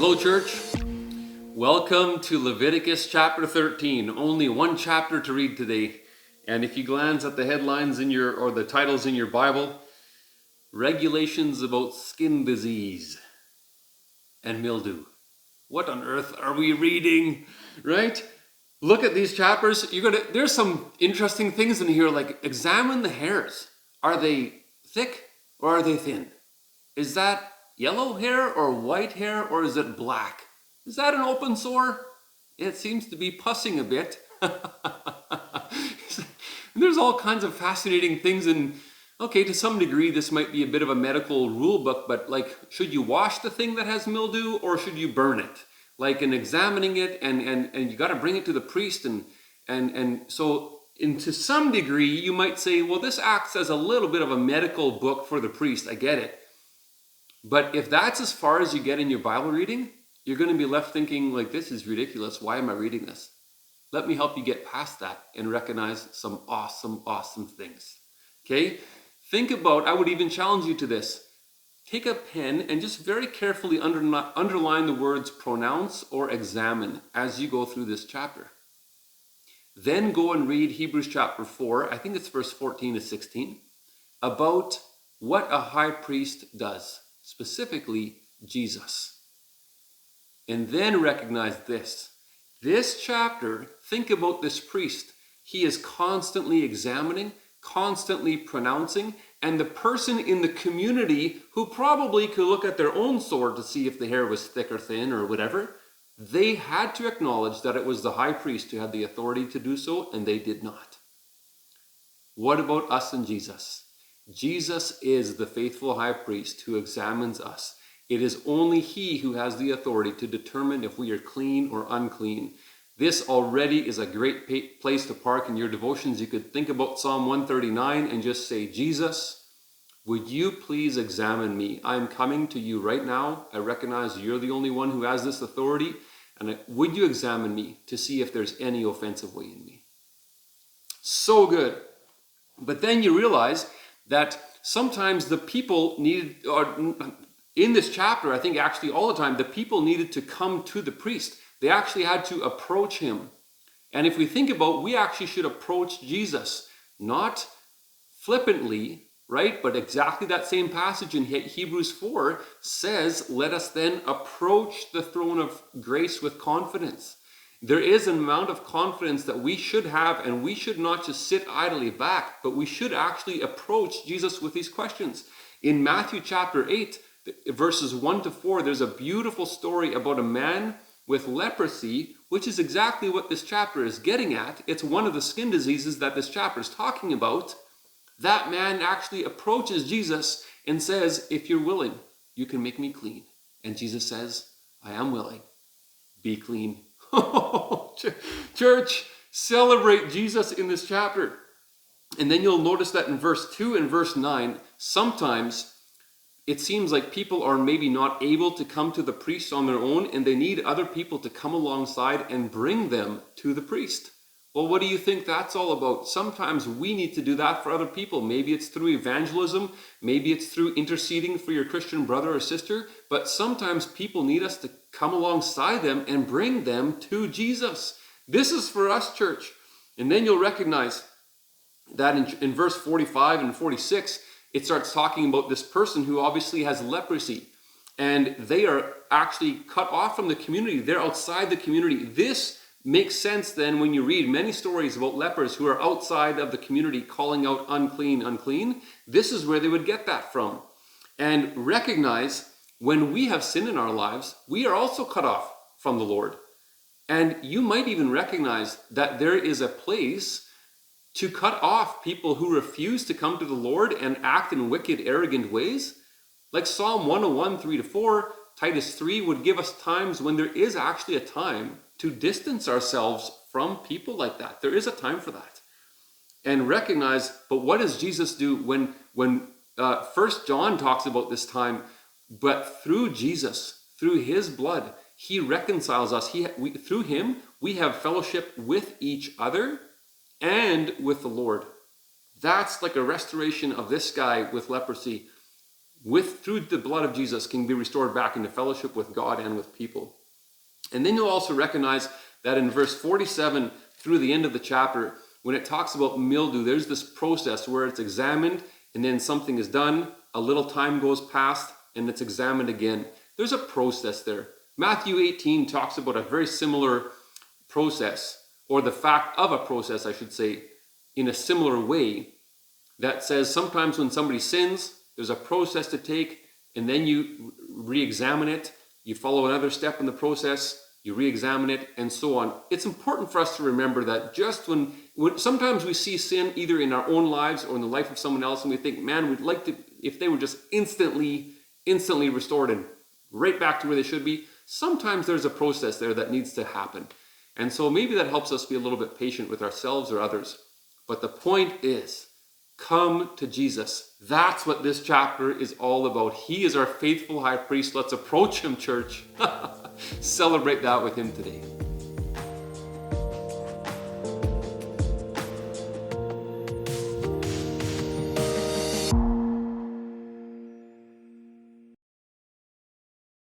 Hello, church. Welcome to Leviticus chapter 13. Only one chapter to read today. And if you glance at the headlines or the titles in your Bible, regulations about skin disease and mildew. What on earth are we reading, right? Look at these chapters. There's some interesting things in here, like examine the hairs. Are they thick or are they thin? Is that yellow hair or white hair, or is it black? Is that an open sore? It seems to be pussing a bit. There's all kinds of fascinating things, and okay, to some degree this might be a bit of a medical rule book, but like, should you wash the thing that has mildew or should you burn it? Like, in examining it, and you got to bring it to the priest, and so to some degree you might say, well, this acts as a little bit of a medical book for the priest. I get it. But if that's as far as you get in your Bible reading, you're going to be left thinking, like, this is ridiculous. Why am I reading this? Let me help you get past that and recognize some awesome things. Okay? Think about, I would even challenge you to this. Take a pen and just very carefully underline the words pronounce or examine as you go through this chapter. Then go and read Hebrews chapter 4, I think it's verse 14 to 16, about what a high priest does. Specifically, Jesus. And then recognize this. This chapter, think about this priest. He is constantly examining, constantly pronouncing, and the person in the community who probably could look at their own sword to see if the hair was thick or thin or whatever, they had to acknowledge that it was the high priest who had the authority to do so, and they did not. What about us and Jesus? Jesus is the faithful high priest who examines us. It is only he who has the authority to determine if we are clean or unclean. This already is a great place to park in your devotions. You could think about Psalm 139 and just say, Jesus, would you please examine me? I am coming to you right now. I recognize you're the only one who has this authority. And would you examine me to see if there's any offensive way in me? So good. But then you realize that sometimes the people needed, or in this chapter, I think actually all the time, the people needed to come to the priest. They actually had to approach him. And if we think about, we actually should approach Jesus, not flippantly, right? But exactly that same passage in Hebrews 4 says, let us then approach the throne of grace with confidence. There is an amount of confidence that we should have, and we should not just sit idly back, but we should actually approach Jesus with these questions. In Matthew chapter 8, verses 1 to 4, there's a beautiful story about a man with leprosy, which is exactly what this chapter is getting at. It's one of the skin diseases that this chapter is talking about. That man actually approaches Jesus and says, if you're willing, you can make me clean. And Jesus says, I am willing. Be clean. Church, celebrate Jesus in this chapter. And then you'll notice that in verse 2 and verse 9, sometimes it seems like people are maybe not able to come to the priest on their own, and they need other people to come alongside and bring them to the priest. Well, what do you think that's all about? Sometimes we need to do that for other people. Maybe it's through evangelism. Maybe it's through interceding for your Christian brother or sister. But sometimes people need us to come alongside them and bring them to Jesus. This is for us, church. And then you'll recognize that in verse 45 and 46, it starts talking about this person who obviously has leprosy. And they are actually cut off from the community. They're outside the community. This makes sense then when you read many stories about lepers who are outside of the community calling out unclean, unclean. This is where they would get that from. And recognize when we have sin in our lives, we are also cut off from the Lord. And you might even recognize that there is a place to cut off people who refuse to come to the Lord and act in wicked, arrogant ways. Like Psalm 101, 3-4, Titus 3 would give us times when there is actually a time to distance ourselves from people like that. There is a time for that. And recognize, but what does Jesus do when 1 John talks about this time? But through Jesus, through his blood, he reconciles us. Through him, we have fellowship with each other and with the Lord. That's like a restoration of this guy with leprosy. through the blood of Jesus, can be restored back into fellowship with God and with people. And then you'll also recognize that in verse 47 through the end of the chapter, when it talks about mildew, there's this process where it's examined and then something is done, a little time goes past, and it's examined again. There's a process there. Matthew 18 talks about a very similar process, or the fact of a process, I should say, in a similar way, that says sometimes when somebody sins, there's a process to take, and then you re-examine it. You follow another step in the process, you re-examine it, and so on. It's important for us to remember that just when sometimes we see sin either in our own lives or in the life of someone else, and we think, man, we'd like to, if they were just instantly restored and right back to where they should be. Sometimes there's a process there that needs to happen. And so maybe that helps us be a little bit patient with ourselves or others. But the point is, come to Jesus. That's what this chapter is all about. He is our faithful high priest. Let's approach him, church. Celebrate that with him today.